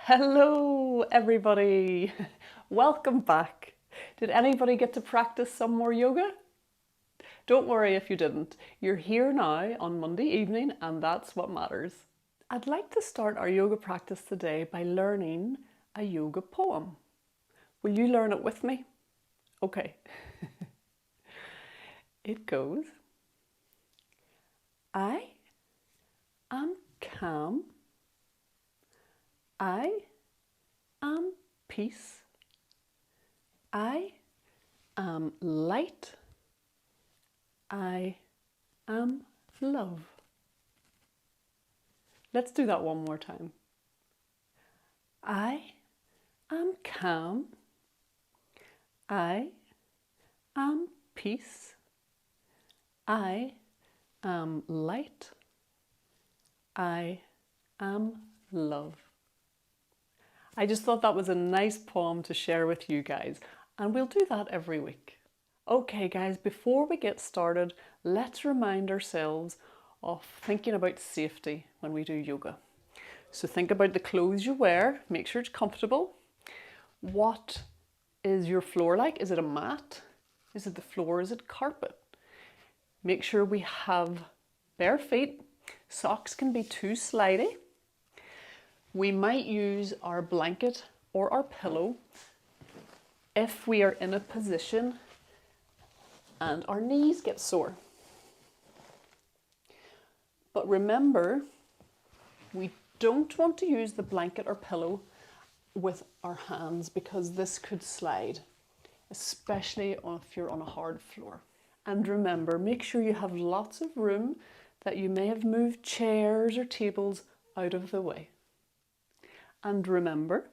Hello, everybody. Welcome back. Did anybody get to practice some more yoga? Don't worry if you didn't. You're here now on Monday evening, and that's what matters. I'd like to start our yoga practice today by learning a yoga poem. Will you learn it with me? Okay. It goes, I am calm. I am peace. I am light. I am love. Let's do that one more time. I am calm. I am peace. I am light. I am love. I just thought that was a nice poem to share with you guys, and we'll do that every week. Okay guys, before we get started, let's remind ourselves of thinking about safety when we do yoga. So think about the clothes you wear, make sure it's comfortable. What is your floor like? Is it a mat? Is it the floor? Is it carpet? Make sure we have bare feet. Socks can be too slidey. We might use our blanket or our pillow if we are in a position and our knees get sore. But remember, we don't want to use the blanket or pillow with our hands because this could slide, especially if you're on a hard floor. And remember, make sure you have lots of room, that you may have moved chairs or tables out of the way. And remember,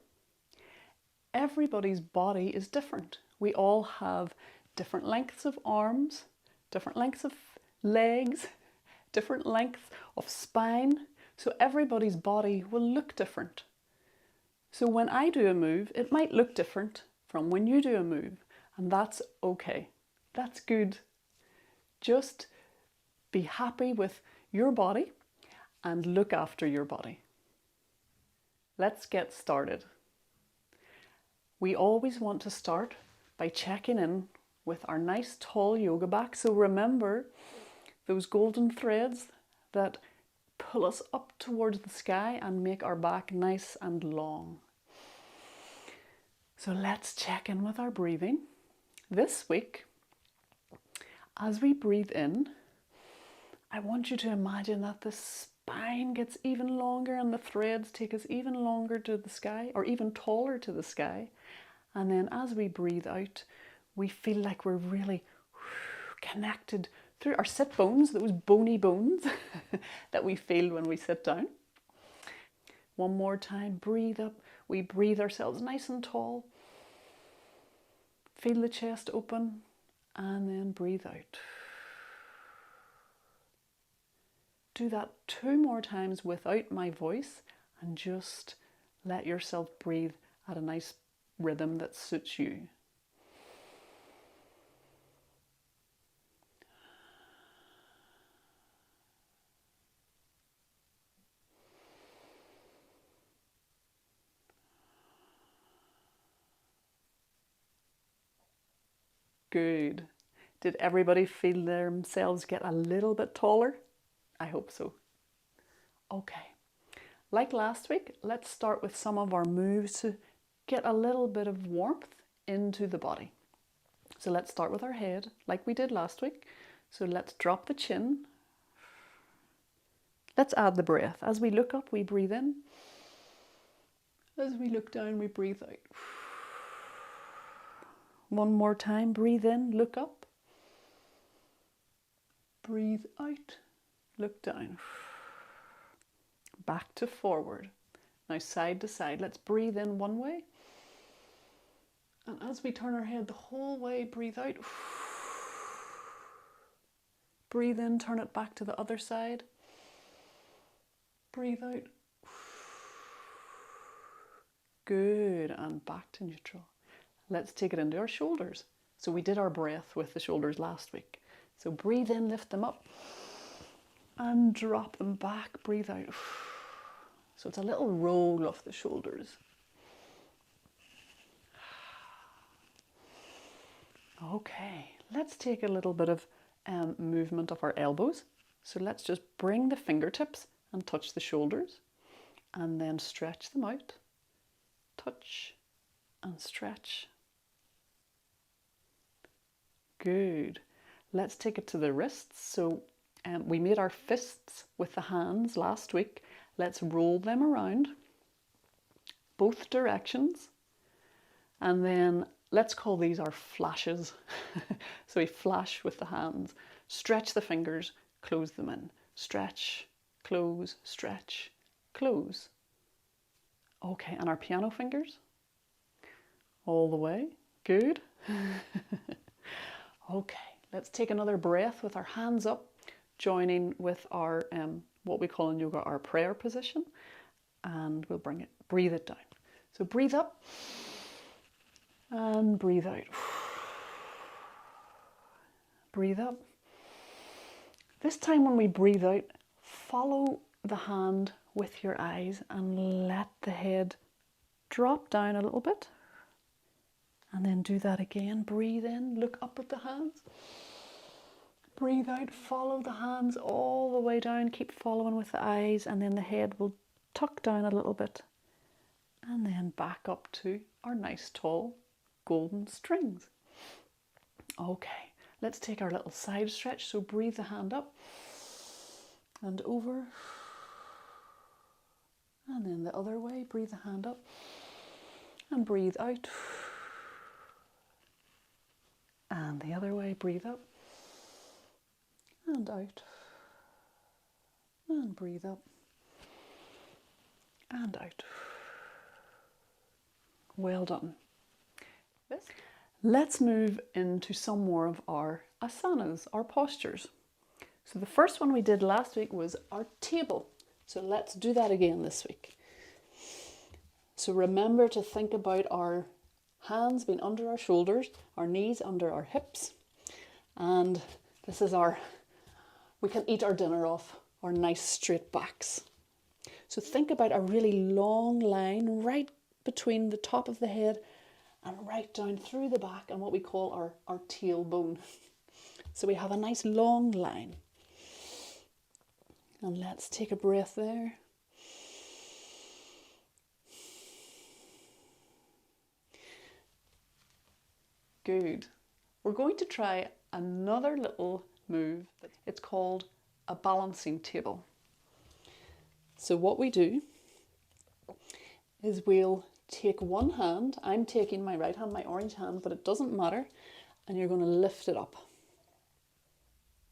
everybody's body is different. We all have different lengths of arms, different lengths of legs, different lengths of spine. So everybody's body will look different. So when I do a move, it might look different from when you do a move, and that's okay. That's good. Just be happy with your body and look after your body. Let's get started. We always want to start by checking in with our nice tall yoga back. So remember those golden threads that pull us up towards the sky and make our back nice and long. So let's check in with our breathing. This week, as we breathe in, I want you to imagine that the spine gets even longer and the threads take us even longer to the sky, or even taller to the sky. And then as we breathe out, we feel like we're really connected through our sit bones, those bony bones that we feel when we sit down. One more time, breathe up. We breathe ourselves nice and tall. Feel the chest open and then breathe out. Do that 2 more times without my voice and just let yourself breathe at a nice rhythm that suits you. Good. Did everybody feel themselves get a little bit taller? I hope so. Okay. Like last week, let's start with some of our moves to get a little bit of warmth into the body. So let's start with our head, like we did last week. So let's drop the chin. Let's add the breath. As we look up, we breathe in. As we look down, we breathe out. One more time, breathe in, look up. Breathe out, look down. Back to forward. Now side to side. Let's breathe in one way. And as we turn our head the whole way, breathe out. Breathe in, turn it back to the other side. Breathe out. Good, and back to neutral. Let's take it into our shoulders. So we did our breath with the shoulders last week. So breathe in, lift them up, and drop them back, breathe out. So it's a little roll off the shoulders. Okay, let's take a little bit of movement of our elbows. So let's just bring the fingertips and touch the shoulders and then stretch them out. Touch and stretch. Good. Let's take it to the wrists. So we made our fists with the hands last week. Let's roll them around both directions. And then let's call these our flashes. So we flash with the hands. Stretch the fingers, close them in. Stretch, close, stretch, close. Okay, and our piano fingers? All the way. Good. Okay, let's take another breath with our hands up, joining with our, what we call in yoga, our prayer position. And we'll breathe it down. So breathe up and breathe out. Breathe up. This time when we breathe out, follow the hand with your eyes and let the head drop down a little bit. And then do that again. Breathe in, look up at the hands. Breathe out, follow the hands all the way down. Keep following with the eyes, and then the head will tuck down a little bit. And then back up to our nice tall golden strings. Okay, let's take our little side stretch. So breathe the hand up and over. And then the other way, breathe the hand up and breathe out. And the other way, breathe up and out. And breathe up and out. Well done. Let's move into some more of our asanas, our postures. So the first one we did last week was our table. So let's do that again this week. So remember to think about our hands being under our shoulders, our knees under our hips. And this is we can eat our dinner off our nice straight backs. So think about a really long line right between the top of the head and right down through the back and what we call our tailbone. So we have a nice long line. And let's take a breath there. Good. We're going to try another little move. It's called a balancing table. So what we do is we'll take one hand. I'm taking my right hand, my orange hand, but it doesn't matter. And you're going to lift it up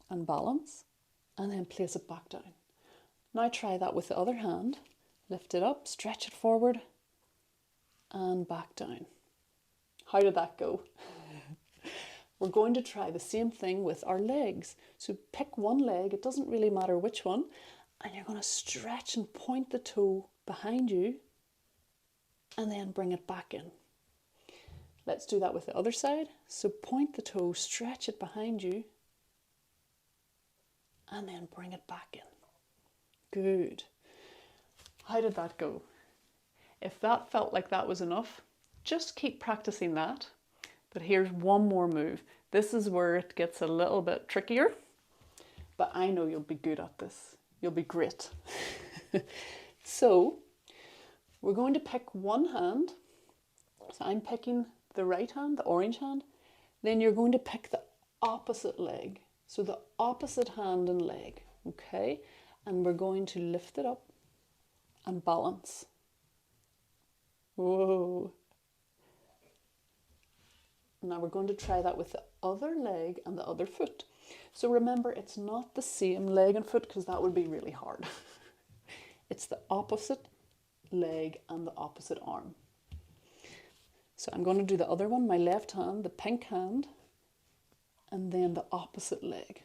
and balance and then place it back down. Now try that with the other hand. Lift it up, stretch it forward and back down. How did that go? We're going to try the same thing with our legs. So pick one leg, it doesn't really matter which one, and you're going to stretch and point the toe behind you and then bring it back in. Let's do that with the other side. So point the toe, stretch it behind you and then bring it back in. Good. How did that go? If that felt like that was enough, just keep practicing that. But here's one more move. This is where it gets a little bit trickier, but I know you'll be good at this. You'll be great. So we're going to pick one hand. So I'm picking the right hand, the orange hand. Then you're going to pick the opposite leg. So the opposite hand and leg, okay? And we're going to lift it up and balance. Whoa. Now we're going to try that with the other leg and the other foot. So remember, it's not the same leg and foot because that would be really hard. It's the opposite leg and the opposite arm. So I'm going to do the other one, my left hand, the pink hand, and then the opposite leg.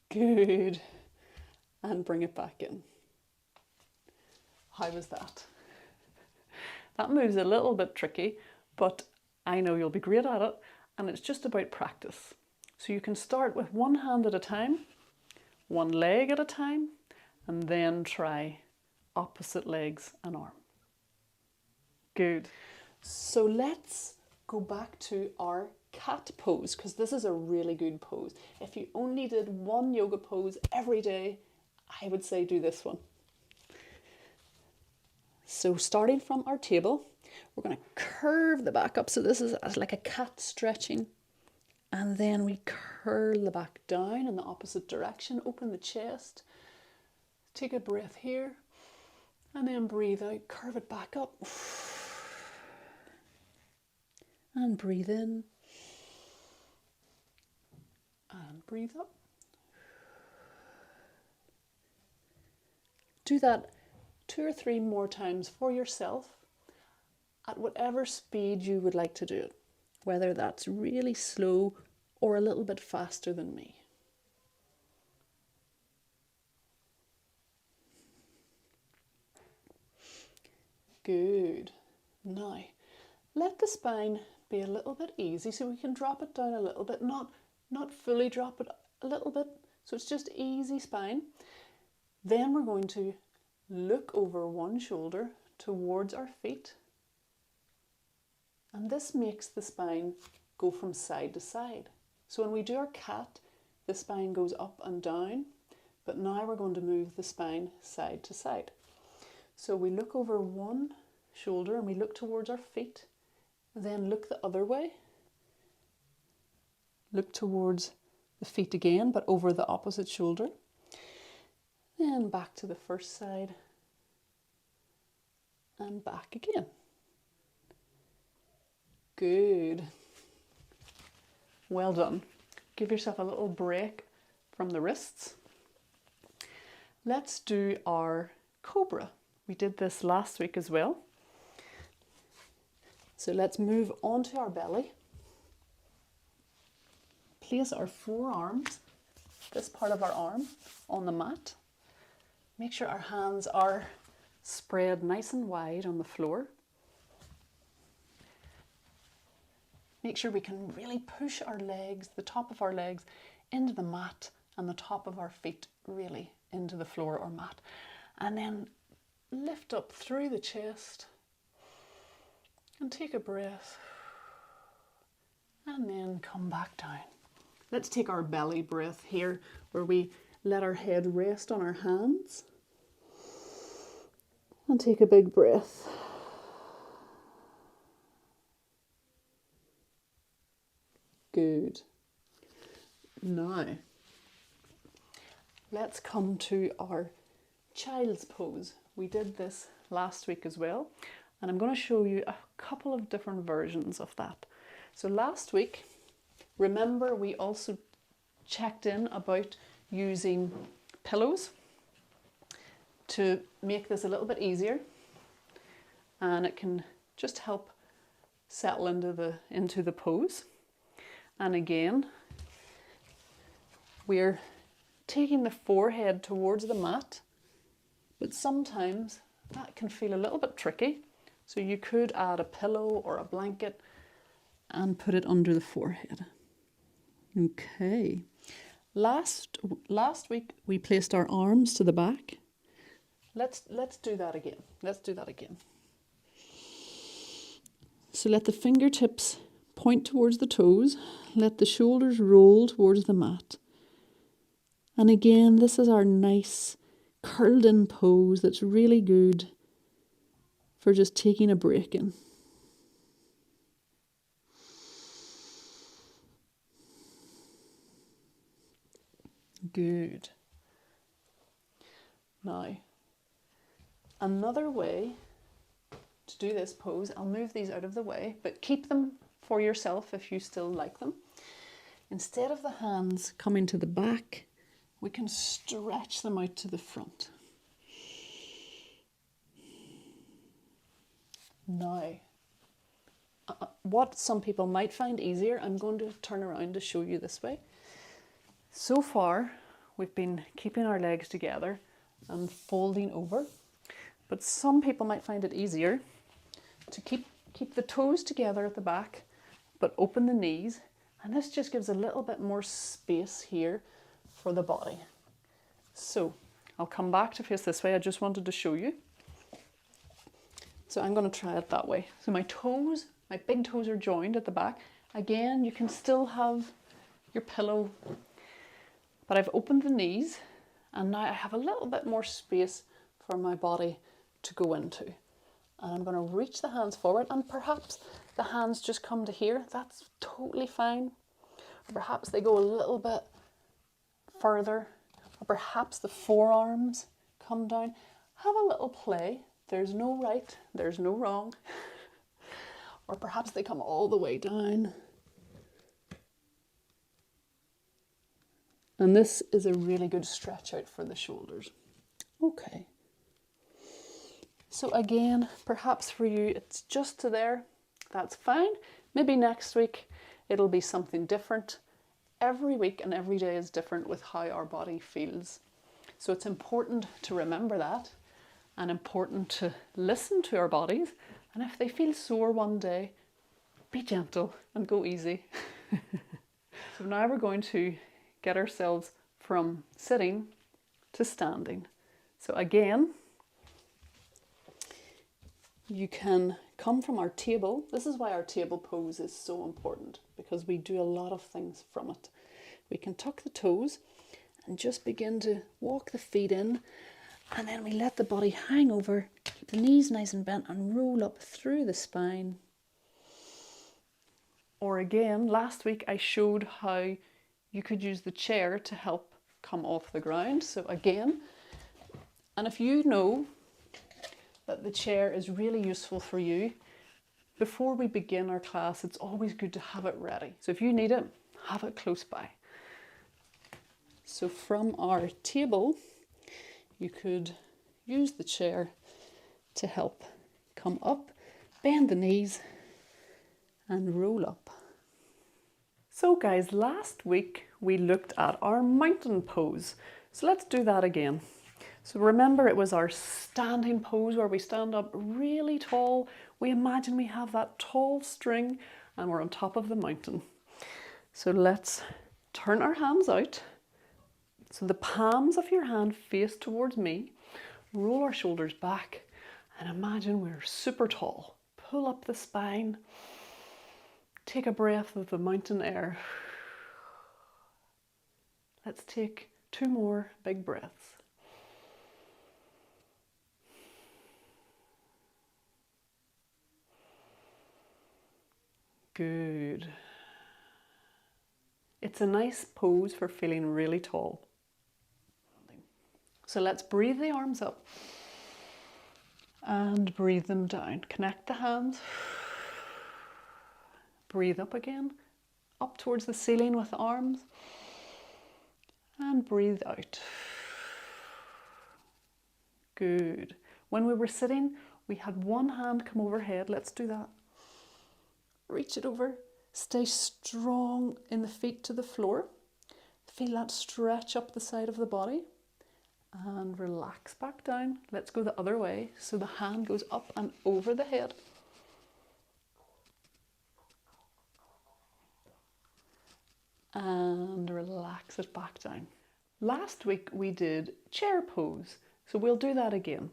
Good. And bring it back in. How was that? That move's a little bit tricky, but I know you'll be great at it, and it's just about practice. So you can start with one hand at a time, one leg at a time, and then try opposite legs and arm. Good. So let's go back to our cat pose, because this is a really good pose. If you only did one yoga pose every day, I would say do this one. So starting from our table, we're going to curve the back up. So this is like a cat stretching. And then we curl the back down in the opposite direction. Open the chest. Take a breath here. And then breathe out. Curve it back up. And breathe in. And breathe up. Do that 2 or 3 more times for yourself at whatever speed you would like to do it, whether that's really slow or a little bit faster than me. Good. Now, let the spine be a little bit easy so we can drop it down a little bit, not fully drop it, a little bit, so it's just easy spine. Then we're going to look over one shoulder towards our feet, and this makes the spine go from side to side. So when we do our cat, the spine goes up and down, but now we're going to move the spine side to side. So we look over one shoulder and we look towards our feet, then look the other way, look towards the feet again, but over the opposite shoulder. Then back to the first side and back again. Good. Well done. Give yourself a little break from the wrists. Let's do our cobra. We did this last week as well. So let's move onto our belly. Place our forearms, this part of our arm, on the mat. Make sure our hands are spread nice and wide on the floor. Make sure we can really push our legs, the top of our legs, into the mat, and the top of our feet really into the floor or mat. And then lift up through the chest and take a breath. And then come back down. Let's take our belly breath here, where we let our head rest on our hands. And take a big breath. Good. Now, let's come to our child's pose. We did this last week as well, and I'm going to show you a couple of different versions of that. So last week, remember, we also checked in about using pillows to make this a little bit easier, and it can just help settle into the pose. And again, we're taking the forehead towards the mat, but sometimes that can feel a little bit tricky. So you could add a pillow or a blanket and put it under the forehead. Okay. Last week we placed our arms to the back. Let's do that again. Let's do that again. So let the fingertips point towards the toes. Let the shoulders roll towards the mat. And again, this is our nice curled in pose that's really good for just taking a break in. Good. Now, another way to do this pose, I'll move these out of the way, but keep them for yourself if you still like them. Instead of the hands coming to the back, we can stretch them out to the front. Now, what some people might find easier, I'm going to turn around to show you this way. So far, we've been keeping our legs together and folding over, but some people might find it easier to keep the toes together at the back, but open the knees, and this just gives a little bit more space here for the body. So I'll come back to face this way. I just wanted to show you. So I'm going to try it that way. So my toes, my big toes are joined at the back. Again, you can still have your pillow, but I've opened the knees and now I have a little bit more space for my body to go into. And I'm going to reach the hands forward, and perhaps the hands just come to here. That's totally fine. Or perhaps they go a little bit further, or perhaps the forearms come down. Have a little play. There's no right, there's no wrong. Or perhaps they come all the way down. And this is a really good stretch out for the shoulders. Okay. So again, perhaps for you it's just to there. That's fine. Maybe next week it'll be something different. Every week and every day is different with how our body feels. So it's important to remember that, and important to listen to our bodies. And if they feel sore one day, be gentle and go easy. So now we're going to get ourselves from sitting to standing. So again, you can come from our table. This is why our table pose is so important, because we do a lot of things from it. We can tuck the toes and just begin to walk the feet in, and then we let the body hang over, keep the knees nice and bent, and roll up through the spine. Or again, last week I showed how you could use the chair to help come off the ground. So again, and if you know that the chair is really useful for you, before we begin our class, it's always good to have it ready. So if you need it, have it close by. So from our table, you could use the chair to help come up, bend the knees, and roll up. So guys, last week we looked at our mountain pose. So let's do that again. So remember, it was our standing pose where we stand up really tall. We imagine we have that tall string and we're on top of the mountain. So let's turn our hands out. So the palms of your hand face towards me. Roll our shoulders back and imagine we're super tall. Pull up the spine. Take a breath of the mountain air. Let's take 2 more big breaths. Good. It's a nice pose for feeling really tall. So let's breathe the arms up and breathe them down. Connect the hands. Breathe up again, up towards the ceiling with the arms, and breathe out. Good. When we were sitting, we had one hand come overhead. Let's do that. Reach it over. Stay strong in the feet to the floor. Feel that stretch up the side of the body. And relax back down. Let's go the other way. So the hand goes up and over the head. And relax it back down. Last week we did chair pose, so we'll do that again.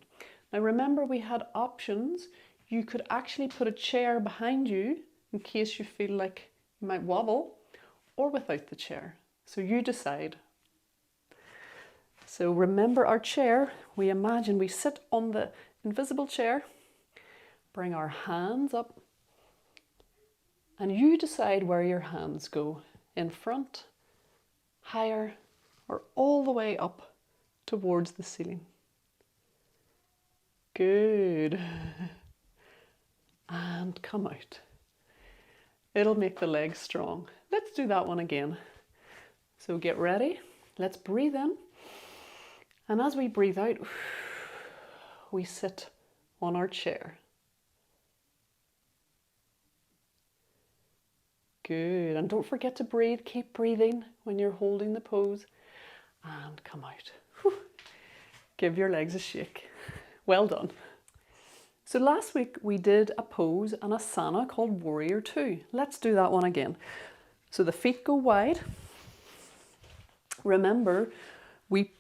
Now remember, we had options. You could actually put a chair behind you in case you feel like you might wobble, or without the chair. So you decide. So remember our chair, we imagine we sit on the invisible chair, bring our hands up, and you decide where your hands go. In front, higher, or all the way up towards the ceiling. Good. And come out. It'll make the legs strong. Let's do that one again. So get ready. Let's breathe in. And as we breathe out, we sit on our chair. Good, and don't forget to breathe. Keep breathing when you're holding the pose. And come out. Whew. Give your legs a shake. Well done. So last week we did a pose, an asana called Warrior 2. Let's do that one again. So the feet go wide. Remember, we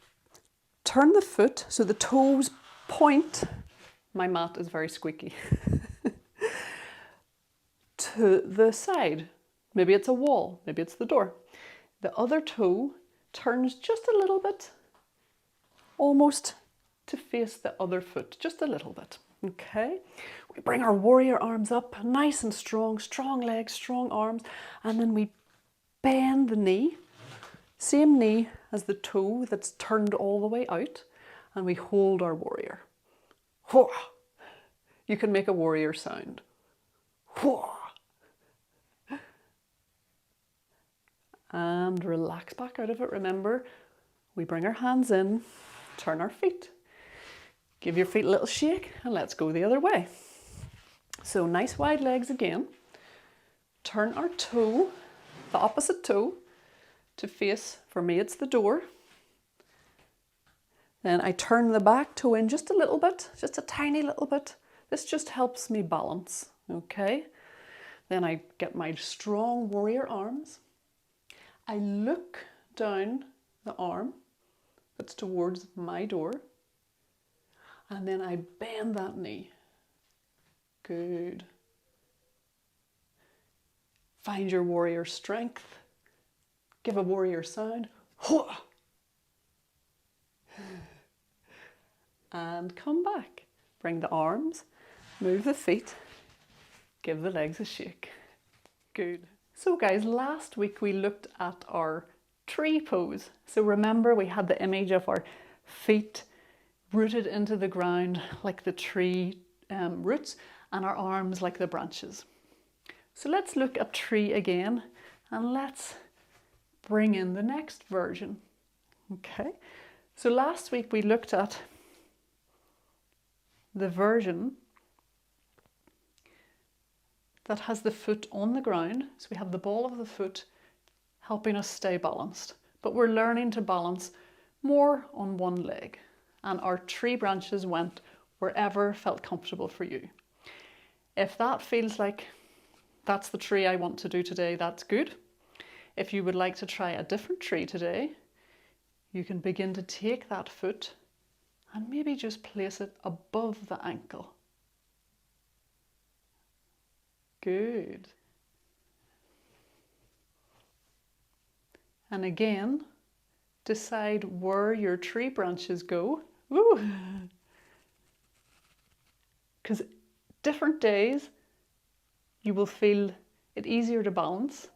turn the foot so the toes point. My mat is very squeaky. To the side. Maybe it's a wall, maybe it's the door. The other toe turns just a little bit, almost to face the other foot, just a little bit. Okay, we bring our warrior arms up, nice and strong, strong legs, strong arms, and then we bend the knee, same knee as the toe that's turned all the way out, and we hold our warrior. You can make a warrior sound. And relax back out of it. Remember, we bring our hands in, turn our feet. Give your feet a little shake and let's go the other way. So nice wide legs again. Turn our toe, the opposite toe, to face, for me it's the door. Then I turn the back toe in just a little bit, just a tiny little bit. This just helps me balance, okay? Then I get my strong warrior arms. I look down the arm that's towards my door, and then I bend that knee. Good. Find your warrior strength. Give a warrior sound. And come back. Bring the arms, move the feet, give the legs a shake. Good. So guys, last week we looked at our tree pose. So remember, we had the image of our feet rooted into the ground like the tree roots, and our arms like the branches. So let's look at tree again, and let's bring in the next version. Okay, so last week we looked at the version that has the foot on the ground. So we have the ball of the foot helping us stay balanced, but we're learning to balance more on one leg, and our tree branches went wherever felt comfortable for you. If that feels like that's the tree I want to do today, that's good. If you would like to try a different tree today, you can begin to take that foot and maybe just place it above the ankle. Good. And again, decide where your tree branches go. Because different days, you will feel it easier to balance.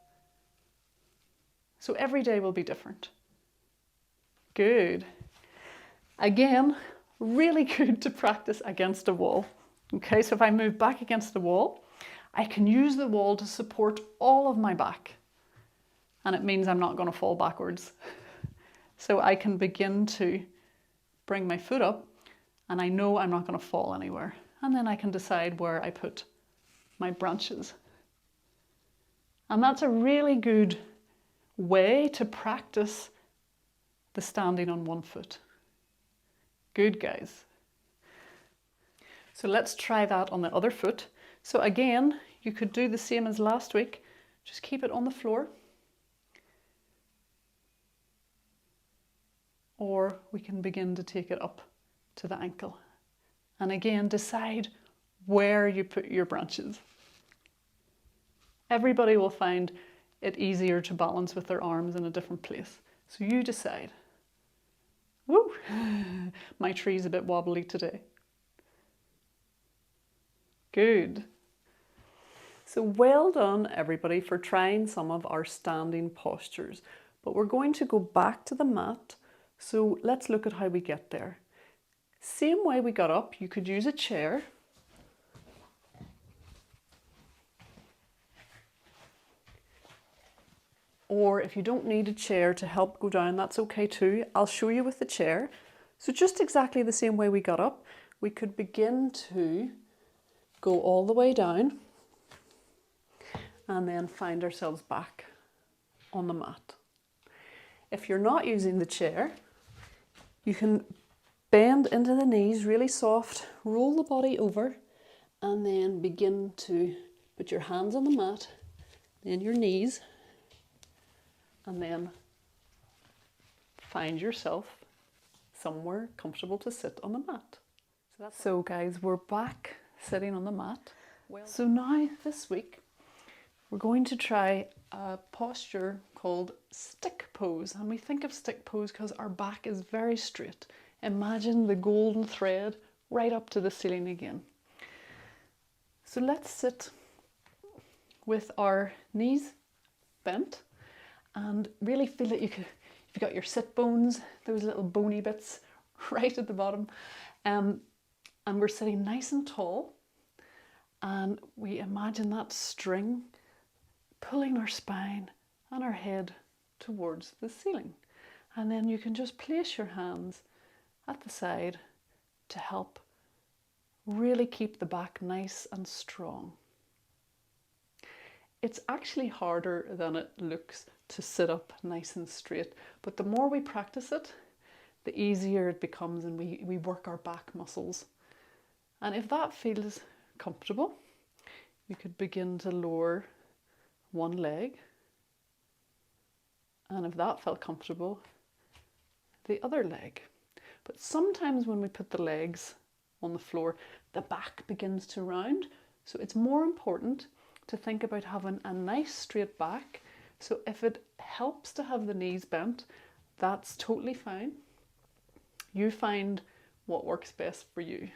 So every day will be different. Good. Again, really good to practice against a wall. Okay, so if I move back against the wall, I can use the wall to support all of my back. And it means I'm not going to fall backwards. So I can begin to bring my foot up, and I know I'm not going to fall anywhere. And then I can decide where I put my branches. And that's a really good way to practice the standing on one foot. Good, guys. So let's try that on the other foot. So again, you could do the same as last week. Just keep it on the floor. Or we can begin to take it up to the ankle. And again, decide where you put your branches. Everybody will find it easier to balance with their arms in a different place. So you decide. Woo! My tree's a bit wobbly today. Good. So well done, everybody, for trying some of our standing postures. But we're going to go back to the mat. So let's look at how we get there. Same way we got up, you could use a chair. Or if you don't need a chair to help go down, that's okay too. I'll show you with the chair. So just exactly the same way we got up, we could begin to go all the way down and then find ourselves back on the mat. If you're not using the chair, you can bend into the knees really soft, roll the body over, and then begin to put your hands on the mat, then your knees, and then find yourself somewhere comfortable to sit on the mat. So guys, we're back sitting on the mat. So now this week we're going to try a posture called stick pose, and we think of stick pose because our back is very straight. Imagine the golden thread right up to the ceiling again. So let's sit with our knees bent and really feel that you've got your sit bones, those little bony bits right at the bottom, and we're sitting nice and tall, and we imagine that string pulling our spine and our head towards the ceiling. And then you can just place your hands at the side to help really keep the back nice and strong. It's actually harder than it looks to sit up nice and straight, but the more we practice it, the easier it becomes, and we work our back muscles. And if that feels comfortable, you could begin to lower one leg, and if that felt comfortable, the other leg. But sometimes when we put the legs on the floor, the back begins to round, so it's more important to think about having a nice straight back. So if it helps to have the knees bent, that's totally fine. You find what works best for you.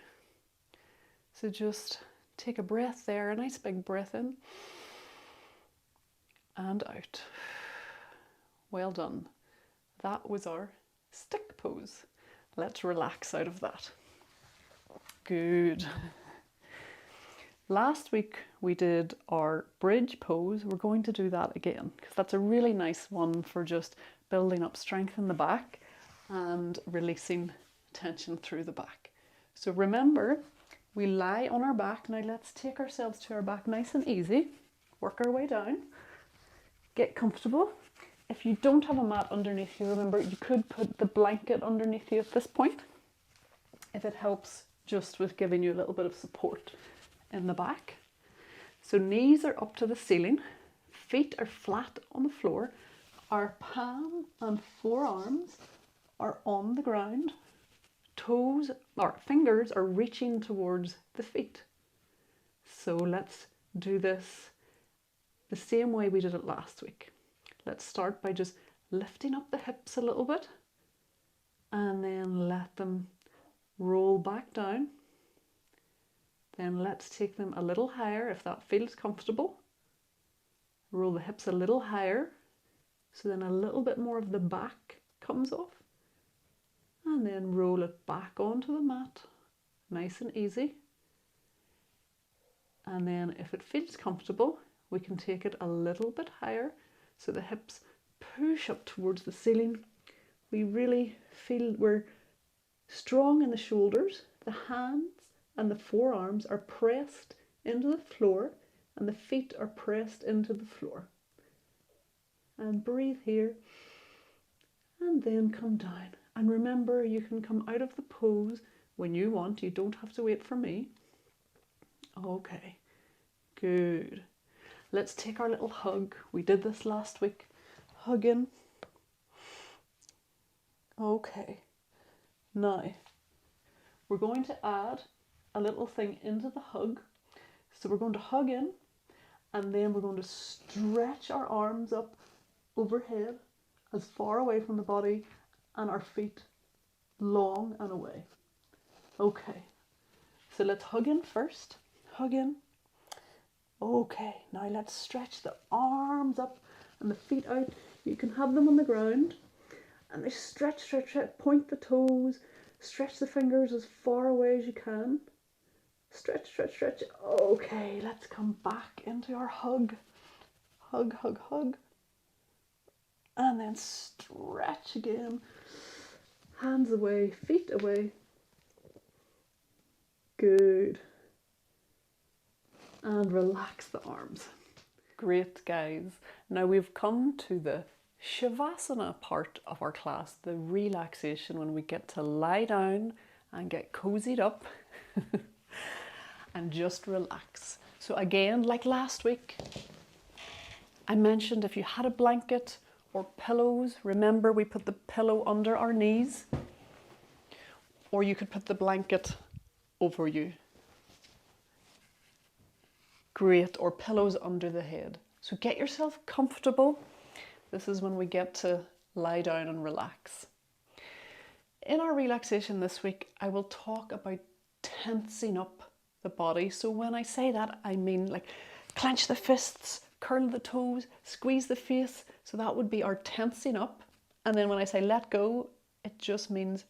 So just take a breath there, a nice big breath in and out. Well done. That was our stick pose. Let's relax out of that. Good. Last week we did our bridge pose. We're going to do that again because that's a really nice one for just building up strength in the back and releasing tension through the back. So remember, we lie on our back. Now let's take ourselves to our back nice and easy. Work our way down. Get comfortable. If you don't have a mat underneath you, remember you could put the blanket underneath you at this point if it helps just with giving you a little bit of support in the back. So knees are up to the ceiling, feet are flat on the floor, our palm and forearms are on the ground, toes or fingers are reaching towards the feet. So let's do this the same way we did it last week. Let's start by just lifting up the hips a little bit and then let them roll back down. Then let's take them a little higher if that feels comfortable. Roll the hips a little higher so then a little bit more of the back comes off. And then roll it back onto the mat, nice and easy. And then if it feels comfortable, we can take it a little bit higher so the hips push up towards the ceiling. We really feel we're strong in the shoulders, the hands and the forearms are pressed into the floor and the feet are pressed into the floor. And breathe here and then come down. And remember, you can come out of the pose when you want. You don't have to wait for me. Okay, good. Let's take our little hug. We did this last week. Hug in. Okay. Now, we're going to add a little thing into the hug. So we're going to hug in and then we're going to stretch our arms up overhead as far away from the body and our feet long and away. Okay, so let's hug in first. Hug in. Okay, now let's stretch the arms up and the feet out. You can have them on the ground and they stretch, stretch, stretch. Point the toes, stretch the fingers as far away as you can. Stretch, stretch, stretch. Okay, let's come back into our hug. Hug, hug, hug. And then stretch again. Hands away, feet away. Good. And relax the arms. Great, guys. Now we've come to the Shavasana part of our class, the relaxation, when we get to lie down and get cozied up and just relax. So again, like last week, I mentioned if you had a blanket or pillows, remember we put the pillow under our knees or you could put the blanket over you. Great, or pillows under the head. So get yourself comfortable. This is when we get to lie down and relax. In our relaxation this week, I will talk about tensing up the body. So when I say that, I mean like clench the fists, curl the toes, squeeze the face. So that would be our tensing up. And then when I say let go, it just means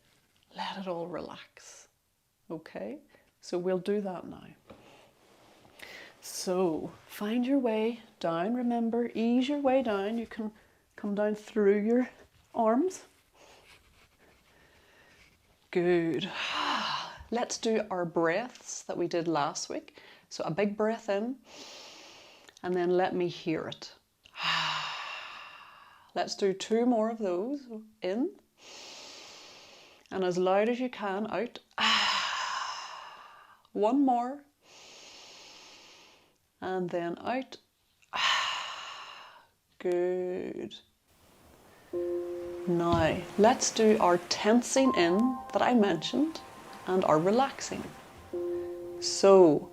let it all relax. Okay? So we'll do that now. So find your way down. Remember, ease your way down. You can come down through your arms. Good. Let's do our breaths that we did last week. So a big breath in, and then let me hear it. Let's do 2 more of those. In, and as loud as you can, out. 1 more. And then out. Good. Now, let's do our tensing in that I mentioned and our relaxing. So,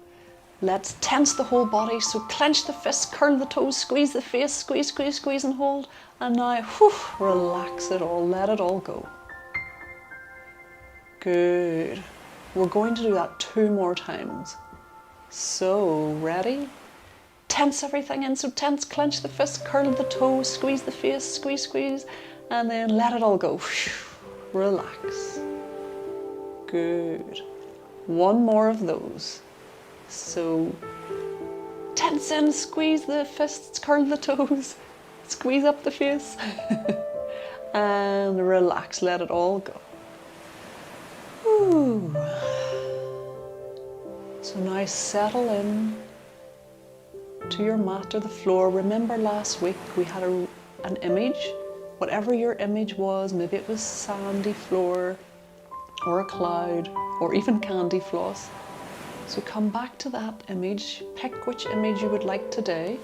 let's tense the whole body. So clench the fists, curl the toes, squeeze the face, squeeze, squeeze, squeeze and hold. And now, relax it all, let it all go. Good. We're going to do that 2 more times. So, ready? Tense everything in. So tense, clench the fist, curl the toes, squeeze the face, squeeze, squeeze, and then let it all go. Relax. Good. 1 more of those. So tense in, squeeze the fists, curl the toes, squeeze up the face, and relax. Let it all go. Ooh. So now settle in to your mat or the floor. Remember last week we had an image, whatever your image was, maybe it was sandy floor or a cloud or even candy floss. So come back to that image, pick which image you would like today,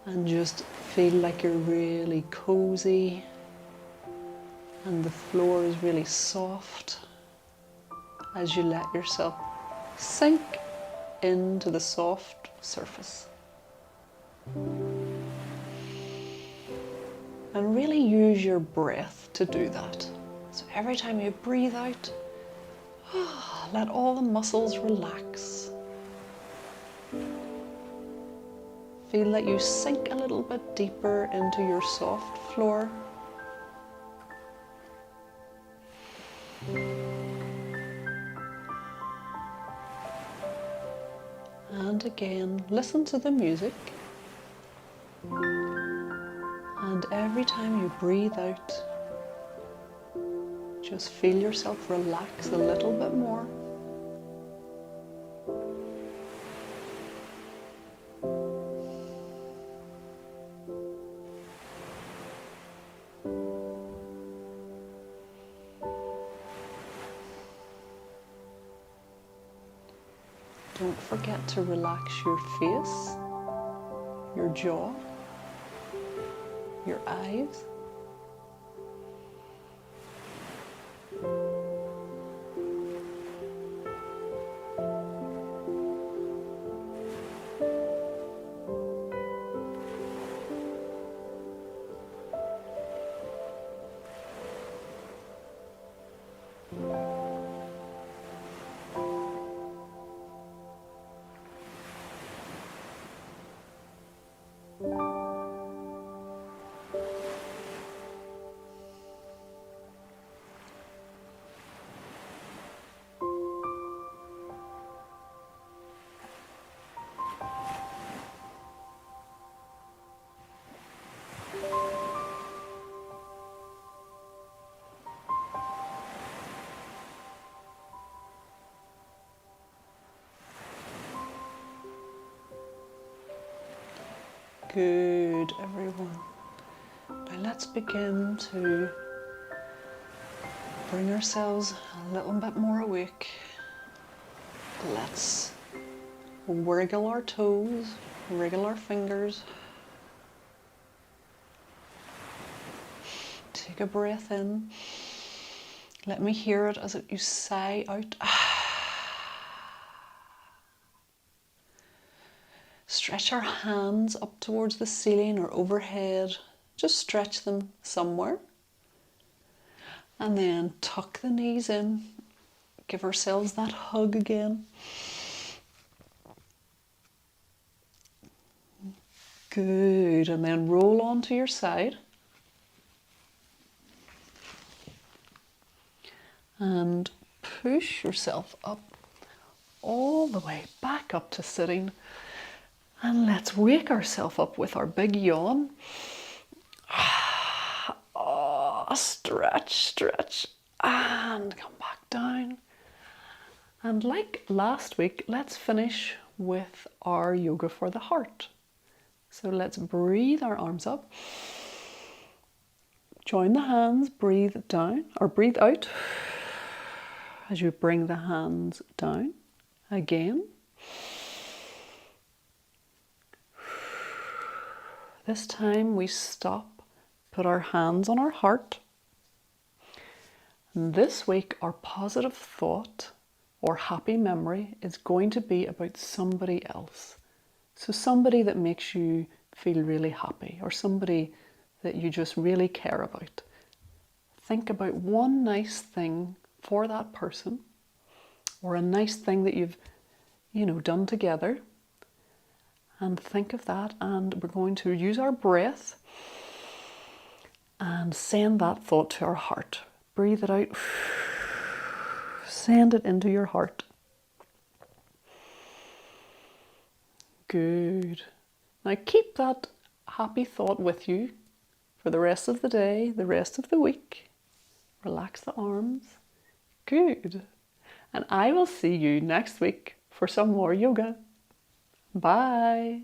and just feel like you're really cozy and the floor is really soft as you let yourself sink into the soft surface. And really use your breath to do that. So every time you breathe out, let all the muscles relax. Feel that you sink a little bit deeper into your soft floor. And again, listen to the music. And every time you breathe out, just feel yourself relax a little bit more. Don't forget to relax your face, your jaw, your eyes. Good, everyone. Now let's begin to bring ourselves a little bit more awake. Let's wriggle our toes, wriggle our fingers Take a breath in. Let me hear it as you sigh out. Stretch our hands up towards the ceiling or overhead. Just stretch them somewhere. And then tuck the knees in. Give ourselves that hug again. Good. And then roll onto your side. And push yourself up all the way back up to sitting. And let's wake ourselves up with our big yawn. Oh, stretch, stretch, and come back down. And like last week, let's finish with our yoga for the heart. So let's breathe our arms up. Join the hands, breathe down or breathe out as you bring the hands down again. This time we stop, put our hands on our heart. And this week our positive thought or happy memory is going to be about somebody else. So somebody that makes you feel really happy or somebody that you just really care about. Think about one nice thing for that person or a nice thing that you've, done together. And think of that, and we're going to use our breath and send that thought to our heart. Breathe it out. Send it into your heart. Good. Now keep that happy thought with you for the rest of the day, the rest of the week. Relax the arms. Good. And I will see you next week for some more yoga. Bye.